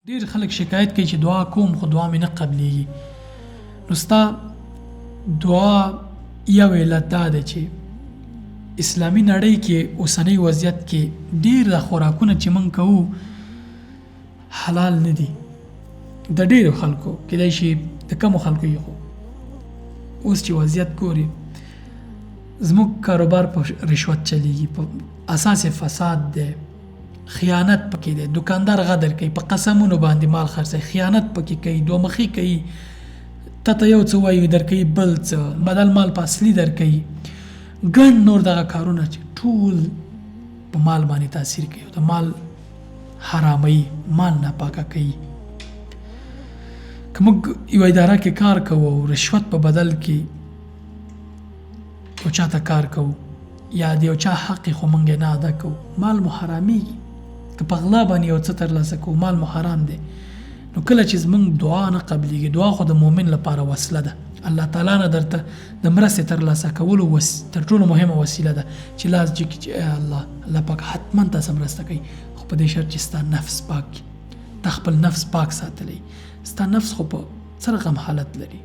ډېر خلک شکایت کوي چې دعا کوم خو دعا مې نه قبلېږي. نو ستا دعا یو علت دا دی چې اسلامي نړۍ کې اوسنۍ وضعیت کې ډېر د خوراکونه چې موږ کوو حلال نه دي. د ډېرو خلکو کېدای شي د کمو خلکو یې خو اوس چې وضعیت ګوري زموږ کاروبار په رشوت چلیږي، په اساس فساد دی، خیانت پکې دی، دکاندار غدر کوي، په قسمونو باندې مال خرڅوي، خیانت پکې کوي، دومخي کوي، ته یو څه وایي درکوي بل څه، بدل مال په اصلي درکوي، ګڼ نور دغه کارونه چې ټول په مال باندې تاثیر کوي او د مال حراموي، مال ناپاکه کوي. که موږ یو اداره کې کار کوو او رشوت په بدل کې یو چاته کار کوو یا د یو چا حق خو موږ نه ادا کوو، مال مو حرامېږي. که په غلا باندې یو څه ترلاسه کوو مال مو حرام دی. نو کله چې زموږ دعا نه قبلېږي، دعا خو د مؤمن لپاره وسله ده، الله تعالی نه درته د مرستې ترلاسه کولو تر ټولو مهمه وسیله ده چې لاس جګ چې الله پاک حتما تاسو مرسته کوي، خو په دې شرط چې ستا نفس پاک، تا خپل نفس پاک ساتلی. ستا نفس خو په څه رقم حالت لري؟